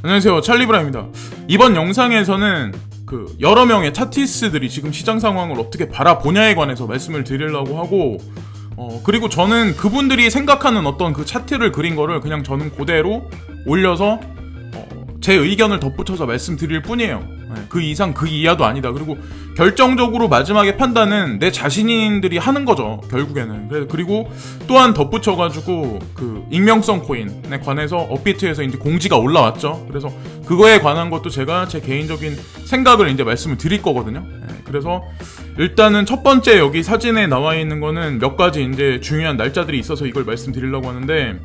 안녕하세요, 찰리브라입니다. 이번 영상에서는 여러 명의 차티스트들이 지금 시장 상황을 어떻게 바라보냐에 관해서 말씀을 드리려고 하고, 그리고 저는 그분들이 생각하는 어떤 그 차트를 그린 거를 그냥 저는 그대로 올려서 제 의견을 덧붙여서 말씀드릴 뿐이에요. 그 이상 그 이하도 아니다. 그리고 결정적으로 마지막에 판단은 내 자신들이 하는 거죠, 결국에는. 그리고 또한 덧붙여가지고 익명성 코인에 관해서 업비트에서 이제 공지가 올라왔죠. 그래서 그거에 관한 것도 제가 제 개인적인 생각을 이제 말씀을 드릴 거거든요. 그래서 일단은 첫 번째 여기 사진에 나와 있는 거는 몇 가지 이제 중요한 날짜들이 있어서 이걸 말씀드리려고 하는데,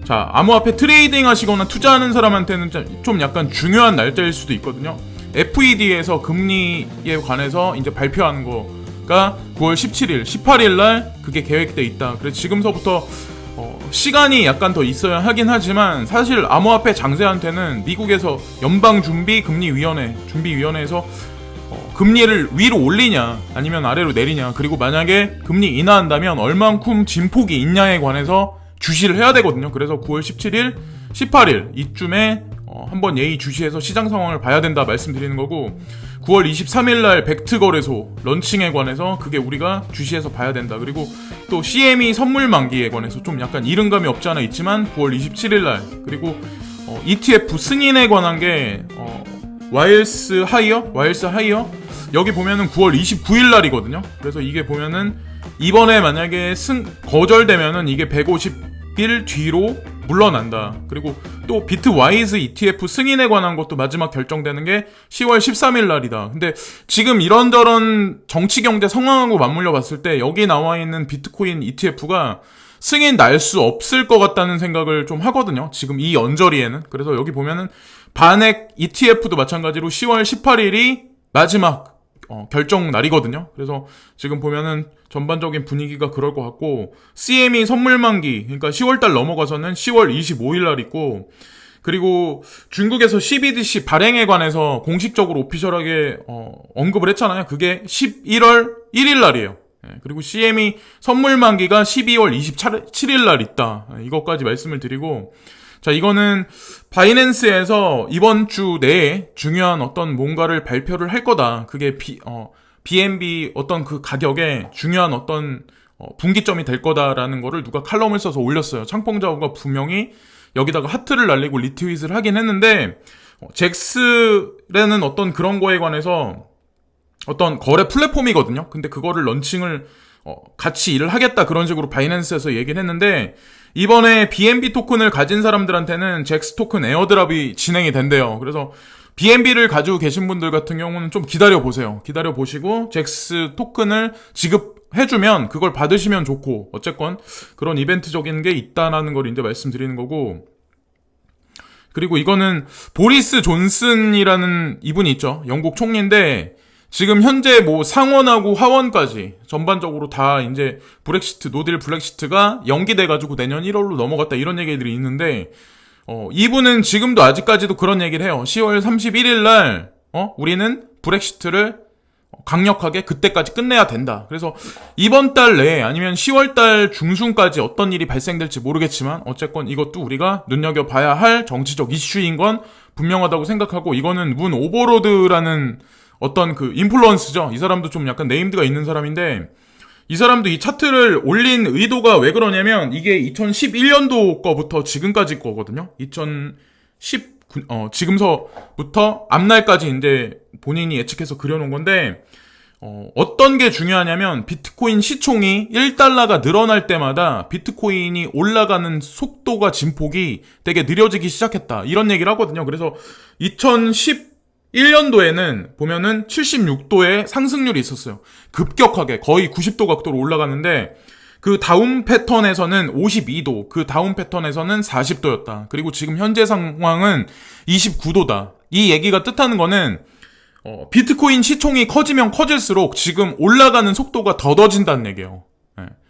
자, 암호화폐 트레이딩 하시거나 투자하는 사람한테는 좀 약간 중요한 날짜일 수도 있거든요. FED에서 금리에 관해서 이제 발표하는 거가 9월 17일, 18일 날 그게 계획돼 있다. 그래서 지금서부터 시간이 약간 더 있어야 하긴 하지만, 사실 암호화폐 장세한테는 미국에서 연방준비금리위원회, 준비위원회에서 금리를 위로 올리냐 아니면 아래로 내리냐, 그리고 만약에 금리 인하한다면 얼만큼 진폭이 있냐에 관해서 주시를 해야 되거든요. 그래서 9월 17일, 18일 이쯤에 한번 예의 주시해서 시장 상황을 봐야 된다 말씀드리는 거고, 9월 23일 날 벡트 거래소 런칭에 관해서 그게 우리가 주시해서 봐야 된다. 그리고 또 CME 선물 만기에 관해서 좀 약간 이른감이 없지 않아 있지만 9월 27일 날, 그리고 ETF 승인에 관한 게 와일스 하이어 여기 보면은 9월 29일 날이거든요. 그래서 이게 보면은 이번에 만약에 거절되면은 이게 150일 뒤로 물러난다. 그리고 또 비트와이즈 ETF 승인에 관한 것도 마지막 결정되는 게 10월 13일 날이다. 근데 지금 이런저런 정치 경제 상황하고 맞물려 봤을 때 여기 나와 있는 비트코인 ETF가 승인 날 수 없을 것 같다는 생각을 좀 하거든요, 지금 이 언저리에는. 그래서 여기 보면은 반액 ETF도 마찬가지로 10월 18일이 마지막 결정 날이거든요. 그래서 지금 보면은 전반적인 분위기가 그럴 것 같고, CME 선물 만기, 그러니까 10월달 넘어가서는 10월 25일 날 있고, 그리고 중국에서 CBDC 발행에 관해서 공식적으로 오피셜하게 언급을 했잖아요. 그게 11월 1일 날이에요. 그리고 CME 선물 만기가 12월 27일 날 있다. 이것까지 말씀을 드리고, 자, 이거는 바이낸스에서 이번 주 내에 중요한 어떤 뭔가를 발표를 할 거다. 그게 BNB 어떤 그 가격에 중요한 어떤 분기점이 될 거다라는 거를 누가 칼럼을 써서 올렸어요. 창펑자오가 분명히 여기다가 하트를 날리고 리트윗을 하긴 했는데, 잭스라는 어떤 그런 거에 관해서 어떤 거래 플랫폼이거든요. 근데 그거를 런칭을 같이 일을 하겠다, 그런 식으로 바이낸스에서 얘기를 했는데, 이번에 BNB 토큰을 가진 사람들한테는 잭스 토큰 에어드랍이 진행이 된대요. 그래서 BNB를 가지고 계신 분들 같은 경우는 좀 기다려보세요. 기다려보시고 잭스 토큰을 지급해주면 그걸 받으시면 좋고, 어쨌건 그런 이벤트적인 게 있다라는 걸 이제 말씀드리는 거고, 그리고 이거는 보리스 존슨이라는 이분이 있죠. 영국 총리인데, 지금 현재 상원하고 하원까지 전반적으로 다 이제 노딜 브렉시트가 연기돼가지고 내년 1월로 넘어갔다, 이런 얘기들이 있는데, 이분은 지금도 아직까지도 그런 얘기를 해요. 10월 31일 날, 우리는 브렉시트를 강력하게 그때까지 끝내야 된다. 그래서 이번 달 내에 아니면 10월 달 중순까지 어떤 일이 발생될지 모르겠지만, 어쨌건 이것도 우리가 눈여겨봐야 할 정치적 이슈인 건 분명하다고 생각하고, 이거는 문 오버로드라는 어떤 인플루언스죠. 이 사람도 좀 약간 네임드가 있는 사람인데, 이 사람도 이 차트를 올린 의도가 왜 그러냐면, 이게 2011년도 거부터 지금까지 거거든요. 지금서부터 앞날까지 이제 본인이 예측해서 그려놓은 건데, 어떤 게 중요하냐면, 비트코인 시총이 1달러가 늘어날 때마다 비트코인이 올라가는 속도가 진폭이 되게 느려지기 시작했다, 이런 얘기를 하거든요. 그래서 2011년도에는 보면은 76도의 상승률이 있었어요. 급격하게 거의 90도 각도로 올라갔는데, 그 다음 패턴에서는 52도, 그 다음 패턴에서는 40도였다. 그리고 지금 현재 상황은 29도다. 이 얘기가 뜻하는 거는 비트코인 시총이 커지면 커질수록 지금 올라가는 속도가 더뎌진다는 얘기예요.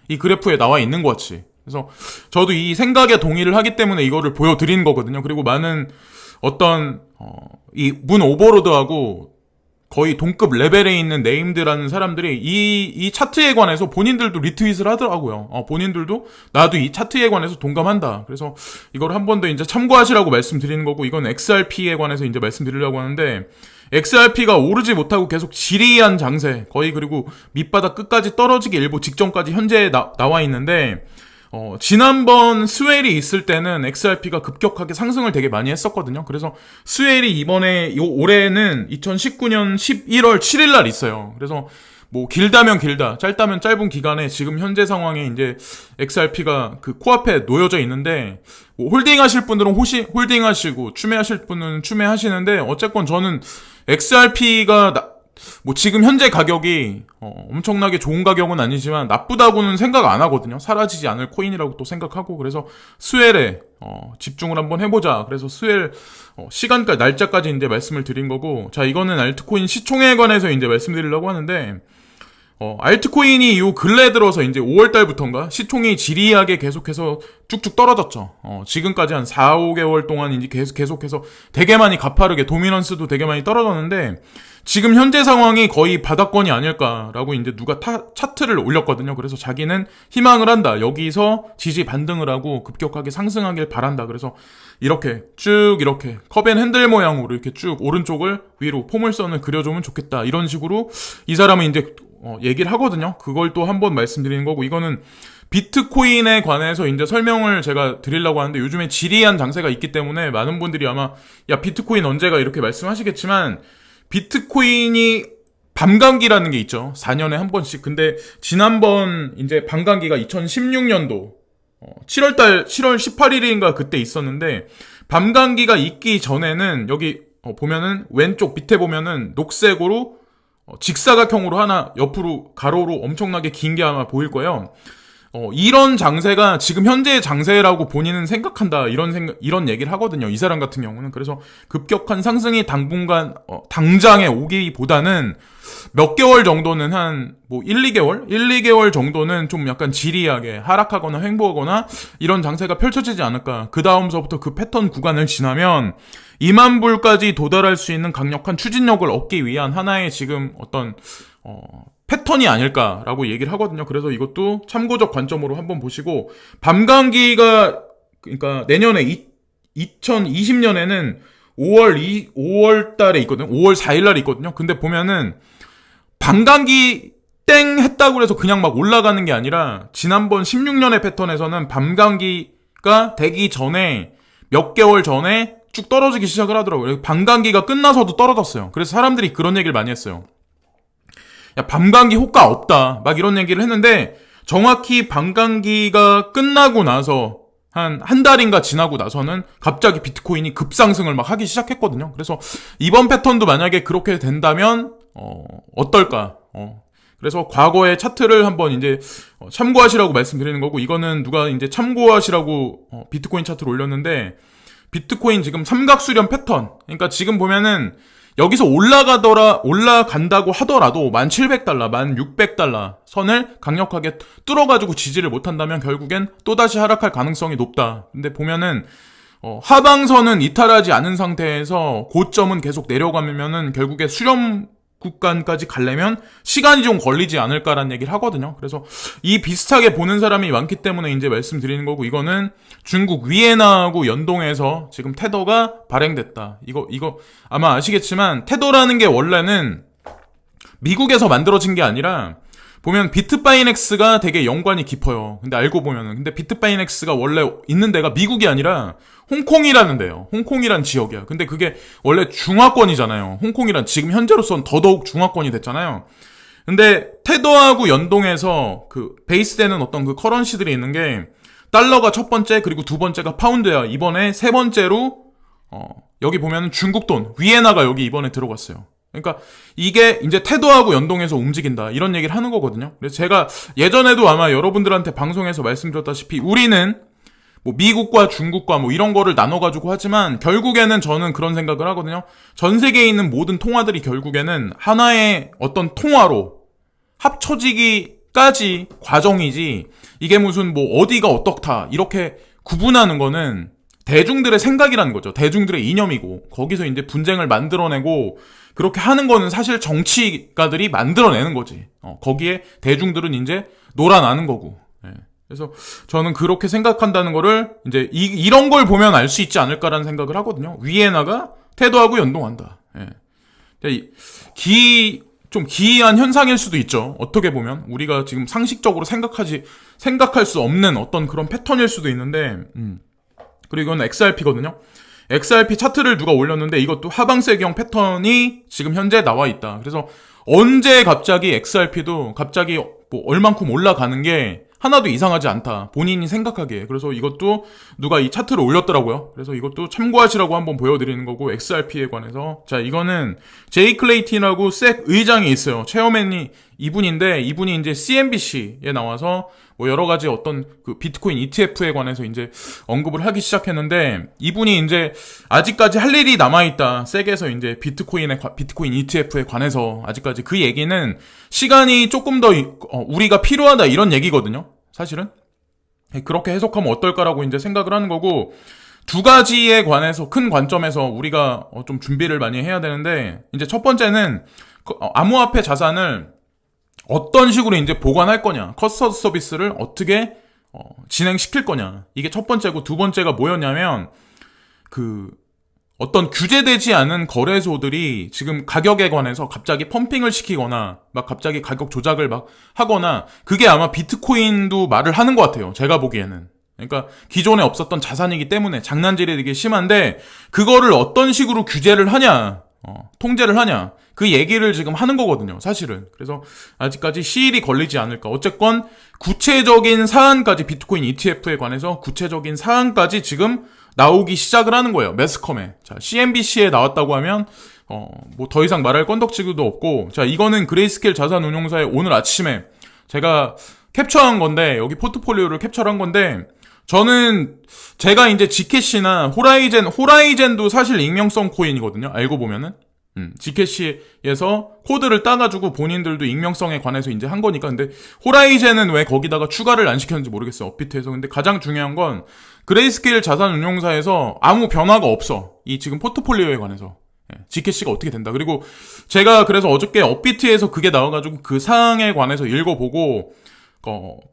이 그래프에 나와 있는 것 같이. 그래서 저도 이 생각에 동의를 하기 때문에 이거를 보여드리는 거거든요. 그리고 많은 어떤 이 문 오버로드하고 거의 동급 레벨에 있는 네임드라는 사람들이 이 차트에 관해서 본인들도 리트윗을 하더라고요. 본인들도 나도 이 차트에 관해서 동감한다. 그래서 이걸 한 번 더 이제 참고하시라고 말씀드리는 거고, 이건 XRP에 관해서 이제 말씀드리려고 하는데, XRP가 오르지 못하고 계속 지리한 장세, 거의 그리고 밑바닥 끝까지 떨어지기 일보 직전까지 현재 나와 있는데, 지난번 스웰이 있을 때는 XRP가 급격하게 상승을 되게 많이 했었거든요. 그래서 스웰이 이번에 올해는 2019년 11월 7일 날 있어요. 그래서 뭐 길다면 길다, 짧다면 짧은 기간에 지금 현재 상황에 이제 XRP가 그 코앞에 놓여져 있는데, 뭐 홀딩하실 분들은 홀딩하시고 추매하실 분은 추매하시는데, 어쨌건 저는 XRP가 뭐 지금 현재 가격이 엄청나게 좋은 가격은 아니지만 나쁘다고는 생각 안 하거든요. 사라지지 않을 코인이라고 또 생각하고, 그래서 스웰에 집중을 한번 해보자. 그래서 스웰 시간까지, 날짜까지 이제 말씀을 드린 거고, 자, 이거는 알트코인 시총에 관해서 이제 말씀드리려고 하는데, 알트코인이 요 근래 들어서 이제 5월 달부터인가 시총이 지리하게 계속해서 쭉쭉 떨어졌죠. 지금까지 한 4, 5개월 동안 이제 계속해서 되게 많이 가파르게, 도미넌스도 되게 많이 떨어졌는데, 지금 현재 상황이 거의 바닥권이 아닐까라고 이제 누가 차트를 올렸거든요. 그래서 자기는 희망을 한다. 여기서 지지 반등을 하고 급격하게 상승하길 바란다. 그래서 이렇게 쭉 이렇게 컵앤핸들 모양으로 이렇게 쭉 오른쪽을 위로 포물선을 그려주면 좋겠다. 이런 식으로 이 사람은 이제 얘기를 하거든요. 그걸 또 한번 말씀드리는 거고, 이거는 비트코인에 관해서 이제 설명을 제가 드리려고 하는데, 요즘에 지리한 장세가 있기 때문에 많은 분들이 아마 야 비트코인 언제가 이렇게 말씀하시겠지만, 비트코인이 밤감기라는 게 있죠. 4년에 한 번씩. 근데 지난번 이제 밤감기가 2016년도 7월 18일인가 그때 있었는데, 밤감기가 있기 전에는 여기 보면은 왼쪽 밑에 보면은 녹색으로 직사각형으로 하나 옆으로 가로로 엄청나게 긴 게 아마 보일 거예요. 이런 장세가 지금 현재의 장세라고 본인은 생각한다. 이런 얘기를 하거든요. 이 사람 같은 경우는. 그래서 급격한 상승이 당분간, 당장에 오기보다는 몇 개월 정도는 뭐 1, 2개월 정도는 좀 약간 지리하게 하락하거나 횡보하거나 이런 장세가 펼쳐지지 않을까. 그 다음서부터 그 패턴 구간을 지나면 2만 불까지 도달할 수 있는 강력한 추진력을 얻기 위한 하나의 지금 어떤, 패턴이 아닐까라고 얘기를 하거든요. 그래서 이것도 참고적 관점으로 한번 보시고, 밤감기가, 그러니까 내년에 2020년에는 5월 달에 있거든요. 5월 4일 날에 있거든요. 근데 보면은, 밤감기 땡 했다고 해서 그냥 막 올라가는 게 아니라, 지난번 16년의 패턴에서는 밤감기가 되기 전에, 몇 개월 전에 쭉 떨어지기 시작을 하더라고요. 밤감기가 끝나서도 떨어졌어요. 그래서 사람들이 그런 얘기를 많이 했어요. 야, 밤감기 효과 없다. 막 이런 얘기를 했는데, 정확히 밤감기가 끝나고 나서 한 달인가 지나고 나서는 갑자기 비트코인이 급상승을 막 하기 시작했거든요. 그래서 이번 패턴도 만약에 그렇게 된다면 어떨까? 그래서 과거의 차트를 한번 이제 참고하시라고 말씀드리는 거고, 이거는 누가 이제 참고하시라고 비트코인 차트를 올렸는데, 비트코인 지금 삼각수렴 패턴. 그러니까 지금 보면은 여기서 올라간다고 하더라도 1,700달러, 1,600달러 선을 강력하게 뚫어가지고 지지를 못한다면 결국엔 또다시 하락할 가능성이 높다. 근데 보면은, 하방선은 이탈하지 않은 상태에서 고점은 계속 내려가면은 결국에 수렴 구간까지 가려면 시간이 좀 걸리지 않을까라는 얘기를 하거든요. 그래서 이 비슷하게 보는 사람이 많기 때문에 이제 말씀드리는 거고, 이거는 중국 위에나하고 연동해서 지금 테더가 발행됐다. 이거 아마 아시겠지만, 테더라는 게 원래는 미국에서 만들어진 게 아니라, 보면 비트바이넥스가 되게 연관이 깊어요. 근데 알고 보면은. 근데 비트바이넥스가 원래 있는 데가 미국이 아니라 홍콩이라는 데요. 홍콩이란 지역이야. 근데 그게 원래 중화권이잖아요. 홍콩이란 지금 현재로서는 더더욱 중화권이 됐잖아요. 근데 테더하고 연동해서 그 베이스되는 어떤 그 커런시들이 있는 게, 달러가 첫 번째, 그리고 두 번째가 파운드야. 이번에 세 번째로 여기 보면 중국 돈, 위에나가 여기 이번에 들어갔어요. 그러니까 이게 이제 테더하고 연동해서 움직인다, 이런 얘기를 하는 거거든요. 그래서 제가 예전에도 아마 여러분들한테 방송에서 말씀드렸다시피, 우리는 뭐 미국과 중국과 뭐 이런 거를 나눠가지고 하지만 결국에는 저는 그런 생각을 하거든요. 전 세계에 있는 모든 통화들이 결국에는 하나의 어떤 통화로 합쳐지기까지 과정이지, 이게 무슨 뭐 어디가 어떻다 이렇게 구분하는 거는 대중들의 생각이라는 거죠. 대중들의 이념이고 거기서 이제 분쟁을 만들어내고 그렇게 하는 거는 사실 정치가들이 만들어내는 거지. 거기에 대중들은 이제 놀아나는 거고. 예. 그래서 저는 그렇게 생각한다는 거를 이제 이런 걸 보면 알 수 있지 않을까라는 생각을 하거든요. 위에나가 태도하고 연동한다. 예. 좀 기이한 현상일 수도 있죠. 어떻게 보면 우리가 지금 상식적으로 생각할 수 없는 어떤 그런 패턴일 수도 있는데, 그리고 이건 XRP거든요. XRP 차트를 누가 올렸는데 이것도 하방세경 패턴이 지금 현재 나와 있다. 그래서 언제 갑자기 XRP도 갑자기 뭐 얼만큼 올라가는 게 하나도 이상하지 않다. 본인이 생각하기에. 그래서 이것도 누가 이 차트를 올렸더라고요. 그래서 이것도 참고하시라고 한번 보여드리는 거고, XRP에 관해서. 자, 이거는 제이 클레이틴이라고 색 의장이 있어요. 체어맨이 이분인데, 이분이 이제 CNBC에 나와서 뭐 여러 가지 어떤 그 비트코인 ETF에 관해서 이제 언급을 하기 시작했는데, 이분이 이제 아직까지 할 일이 남아있다. 섹에서 이제 비트코인 ETF에 관해서 아직까지 그 얘기는 시간이 조금 더 우리가 필요하다 이런 얘기거든요. 사실은. 그렇게 해석하면 어떨까라고 이제 생각을 하는 거고, 두 가지에 관해서 큰 관점에서 우리가 좀 준비를 많이 해야 되는데, 이제 첫 번째는 암호화폐 자산을 어떤 식으로 이제 보관할 거냐, 커스터디 서비스를 어떻게 진행시킬 거냐, 이게 첫 번째고, 두 번째가 뭐였냐면 어떤 규제되지 않은 거래소들이 지금 가격에 관해서 갑자기 펌핑을 시키거나 막 갑자기 가격 조작을 막 하거나, 그게 아마 비트코인도 말을 하는 것 같아요. 제가 보기에는. 그러니까 기존에 없었던 자산이기 때문에 장난질이 되게 심한데, 그거를 어떤 식으로 규제를 하냐, 통제를 하냐, 그 얘기를 지금 하는 거거든요, 사실은. 그래서 아직까지 시일이 걸리지 않을까. 어쨌건 구체적인 사안까지, 비트코인 ETF에 관해서 구체적인 사안까지 지금 나오기 시작을 하는 거예요, 매스컴에. 자, CNBC에 나왔다고 하면 뭐 더 이상 말할 건덕지도 없고, 자, 이거는 그레이스케일 자산운용사의 오늘 아침에 제가 캡처한 건데, 여기 포트폴리오를 캡처한 건데, 제가 이제 지캐시나 호라이젠도 사실 익명성 코인이거든요, 알고 보면은. 지캐시에서 코드를 따가지고 본인들도 익명성에 관해서 이제 한 거니까. 근데 호라이젠은 왜 거기다가 추가를 안 시켰는지 모르겠어요, 업비트에서. 근데 가장 중요한 건 그레이스케일 자산운용사에서 아무 변화가 없어, 이 지금 포트폴리오에 관해서. 지캐시가 어떻게 된다. 그리고 제가 그래서 어저께 업비트에서 그게 나와가지고 그 사항에 관해서 읽어보고,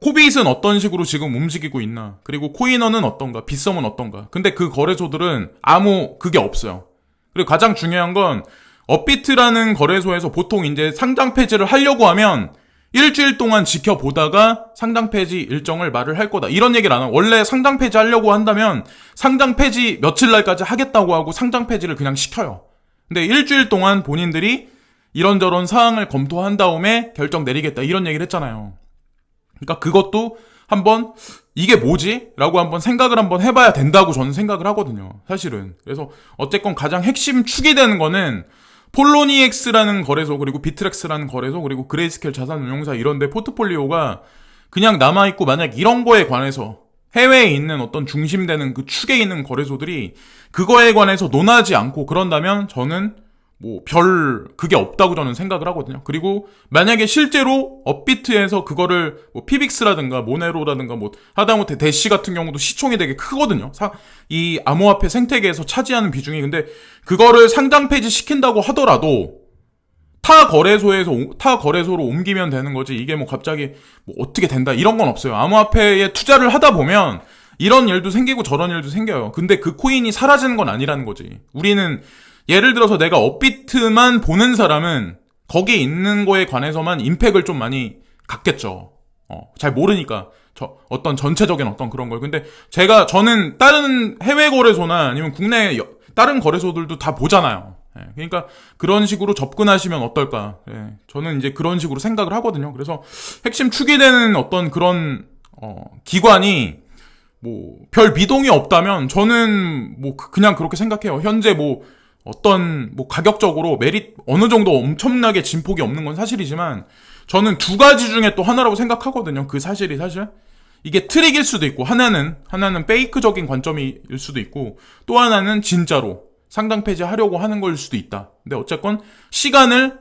코빗은 어떤 식으로 지금 움직이고 있나, 그리고 코이너는 어떤가, 빗썸은 어떤가. 근데 그 거래소들은 아무 그게 없어요. 그리고 가장 중요한 건 업비트라는 거래소에서 보통 이제 상장 폐지를 하려고 하면 일주일 동안 지켜보다가 상장 폐지 일정을 말을 할 거다, 이런 얘기를 안 하고, 원래 상장 폐지 하려고 한다면 상장 폐지 며칠 날까지 하겠다고 하고 상장 폐지를 그냥 시켜요. 근데 일주일 동안 본인들이 이런저런 사항을 검토한 다음에 결정 내리겠다, 이런 얘기를 했잖아요. 그러니까 그것도 한번 이게 뭐지? 라고 한번 생각을 한번 해봐야 된다고 저는 생각을 하거든요, 사실은. 그래서 어쨌건 가장 핵심 축이 되는 거는 폴로니엑스라는 거래소, 그리고 비트렉스라는 거래소, 그리고 그레이스케일 자산운용사, 이런데 포트폴리오가 그냥 남아있고, 만약 이런 거에 관해서 해외에 있는 어떤 중심되는 그 축에 있는 거래소들이 그거에 관해서 논하지 않고 그런다면 저는 뭐 그게 없다고 저는 생각을 하거든요. 그리고 만약에 실제로 업비트에서 그거를 뭐 피빅스라든가 모네로라든가 뭐 하다못해 대시 같은 경우도 시총이 되게 크거든요, 이 암호화폐 생태계에서 차지하는 비중이. 근데 그거를 상장 폐지 시킨다고 하더라도 타 거래소로 옮기면 되는 거지, 이게 뭐 갑자기 뭐 어떻게 된다 이런 건 없어요. 암호화폐에 투자를 하다 보면 이런 일도 생기고 저런 일도 생겨요. 근데 그 코인이 사라지는 건 아니라는 거지. 우리는 예를 들어서 내가 업비트만 보는 사람은 거기에 있는 거에 관해서만 임팩을 좀 많이 갖겠죠. 잘 모르니까 어떤 전체적인 어떤 그런 걸. 근데 저는 다른 해외 거래소나 아니면 국내 다른 거래소들도 다 보잖아요. 그러니까 그런 식으로 접근하시면 어떨까. 저는 이제 그런 식으로 생각을 하거든요. 그래서 핵심 축이 되는 어떤 그런 기관이 뭐 별 미동이 없다면 저는 뭐 그냥 그렇게 생각해요. 현재 뭐 어떤 뭐 가격적으로 어느 정도 엄청나게 진폭이 없는 건 사실이지만, 저는 두 가지 중에 또 하나라고 생각하거든요. 그 사실이 사실 이게 트릭일 수도 있고, 하나는 페이크적인 관점일 수도 있고, 또 하나는 진짜로 상장 폐지하려고 하는 걸 수도 있다. 근데 어쨌건 시간을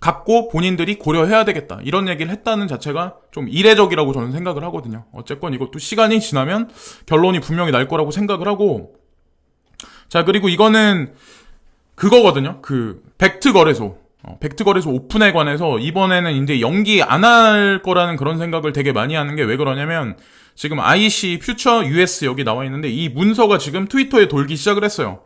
갖고 본인들이 고려해야 되겠다, 이런 얘기를 했다는 자체가 좀 이례적이라고 저는 생각을 하거든요. 어쨌건 이것도 시간이 지나면 결론이 분명히 날 거라고 생각을 하고, 자, 그리고 이거는 그거거든요. 그 벡트 거래소. 벡트 거래소 오픈에 관해서 이번에는 이제 연기 안 할 거라는 그런 생각을 되게 많이 하는 게 왜 그러냐면 지금 IC 퓨처 US 여기 나와 있는데 이 문서가 지금 트위터에 돌기 시작을 했어요.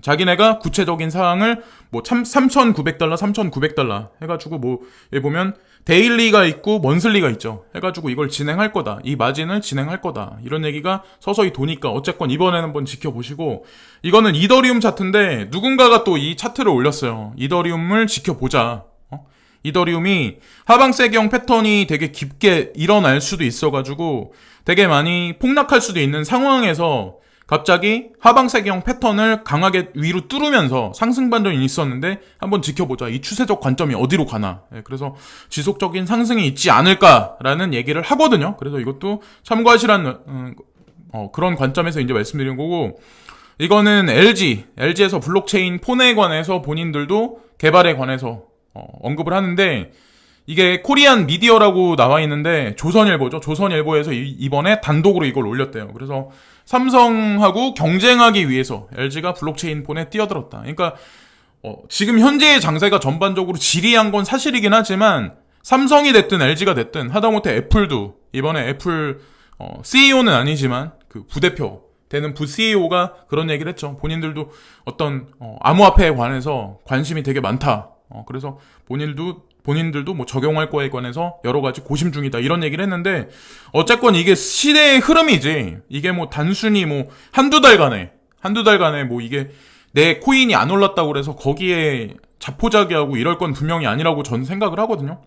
자기네가 구체적인 사항을 뭐 3,900달러, 3,900달러 해가지고 뭐 여기 보면 데일리가 있고 먼슬리가 있죠. 해가지고 이걸 진행할 거다. 이 마진을 진행할 거다. 이런 얘기가 서서히 도니까 어쨌건 이번에는 한번 지켜보시고 이거는 이더리움 차트인데 누군가가 또 이 차트를 올렸어요. 이더리움을 지켜보자. 이더리움이 하방세경 패턴이 되게 깊게 일어날 수도 있어가지고 되게 많이 폭락할 수도 있는 상황에서 갑자기 하방세경 패턴을 강하게 위로 뚫으면서 상승 반전이 있었는데 한번 지켜보자. 이 추세적 관점이 어디로 가나. 지속적인 상승이 있지 않을까라는 얘기를 하거든요. 그래서 이것도 참고하시라는 그런 관점에서 이제 말씀드린 거고 이거는 LG에서 블록체인 폰에 관해서 본인들도 개발에 관해서 언급을 하는데 이게 코리안 미디어라고 나와 있는데 조선일보죠. 조선일보에서 이번에 단독으로 이걸 올렸대요. 그래서 삼성하고 경쟁하기 위해서 LG가 블록체인 폰에 뛰어들었다. 그러니까 지금 현재의 장세가 전반적으로 지리한 건 사실이긴 하지만 삼성이 됐든 LG가 됐든 하다못해 애플도 이번에 애플 CEO는 아니지만 그 부대표 되는 부 CEO가 그런 얘기를 했죠. 본인들도 어떤 암호화폐에 관해서 관심이 되게 많다. 그래서 본인들도 뭐 적용할 거에 관해서 여러 가지 고심 중이다 이런 얘기를 했는데 어쨌건 이게 시대의 흐름이지 이게 뭐 단순히 뭐 한두 달간에 뭐 이게 내 코인이 안 올랐다고 그래서 거기에 자포자기하고 이럴 건 분명히 아니라고 저는 생각을 하거든요.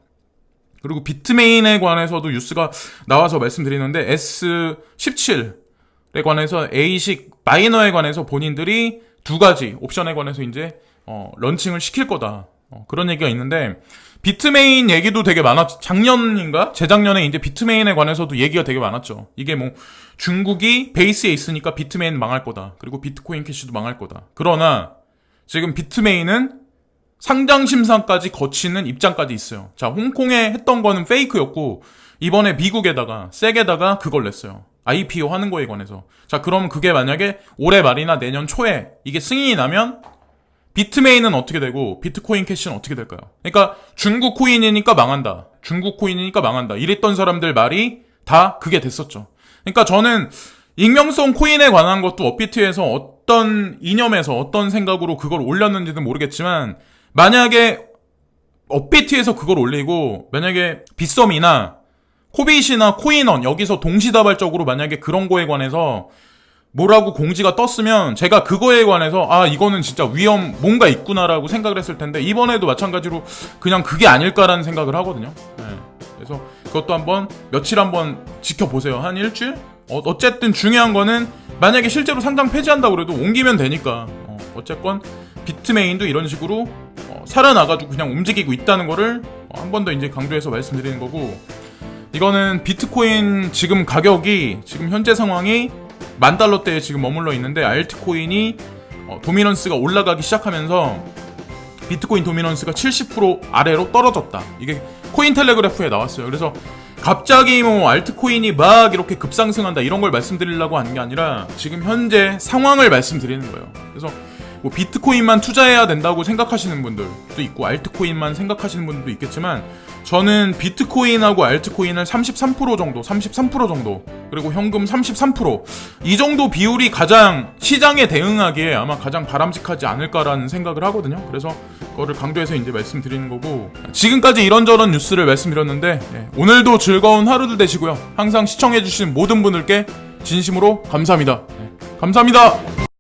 그리고 비트메인에 관해서도 뉴스가 나와서 말씀드리는데 S17에 관해서 A식 마이너에 관해서 본인들이 두 가지 옵션에 관해서 이제 런칭을 시킬 거다. 그런 얘기가 있는데 비트메인 얘기도 되게 많았죠. 작년인가? 재작년에 이제 비트메인에 관해서도 얘기가 되게 많았죠. 이게 뭐 중국이 베이스에 있으니까 비트메인 망할 거다. 그리고 비트코인 캐시도 망할 거다. 그러나 지금 비트메인은 상장 심사까지 거치는 입장까지 있어요. 자, 홍콩에 했던 거는 페이크였고 이번에 미국에다가 섹에다가 그걸 냈어요. IPO 하는 거에 관해서. 자, 그럼 그게 만약에 올해 말이나 내년 초에 이게 승인이 나면 비트메인은 어떻게 되고 비트코인 캐시는 어떻게 될까요? 그러니까 중국 코인이니까 망한다. 이랬던 사람들 말이 다 그게 됐었죠. 그러니까 저는 익명성 코인에 관한 것도 업비트에서 어떤 이념에서 어떤 생각으로 그걸 올렸는지는 모르겠지만 만약에 업비트에서 그걸 올리고 만약에 빗썸이나 코빗이나 코인원 여기서 동시다발적으로 만약에 그런 거에 관해서 뭐라고 공지가 떴으면 제가 그거에 관해서 이거는 진짜 위험 뭔가 있구나라고 생각을 했을 텐데 이번에도 마찬가지로 그냥 그게 아닐까라는 생각을 하거든요. 네. 그래서 그것도 한번 며칠 한번 지켜보세요. 한 일주일? 어쨌든 중요한 거는 만약에 실제로 상장 폐지한다고 그래도 옮기면 되니까 어쨌건 비트메인도 이런 식으로 살아나가지고 그냥 움직이고 있다는 거를 한 번 더 이제 강조해서 말씀드리는 거고 이거는 비트코인 지금 가격이 지금 현재 상황이 $10,000대에 지금 머물러 있는데 알트코인이 도미넌스가 올라가기 시작하면서 비트코인 도미넌스가 70% 아래로 떨어졌다. 이게 코인텔레그래프에 나왔어요. 그래서 갑자기 뭐 알트코인이 막 이렇게 급상승한다 이런 걸 말씀드리려고 하는 게 아니라 지금 현재 상황을 말씀드리는 거예요. 그래서 뭐 비트코인만 투자해야 된다고 생각하시는 분들도 있고 알트코인만 생각하시는 분들도 있겠지만 저는 비트코인하고 알트코인을 33% 정도 그리고 현금 33%이 정도 비율이 가장 시장에 대응하기에 아마 가장 바람직하지 않을까라는 생각을 하거든요. 그래서 그거를 강조해서 이제 말씀드리는 거고 지금까지 이런저런 뉴스를 말씀드렸는데 오늘도 즐거운 하루들 되시고요. 항상 시청해주신 모든 분들께 진심으로 감사합니다. 감사합니다.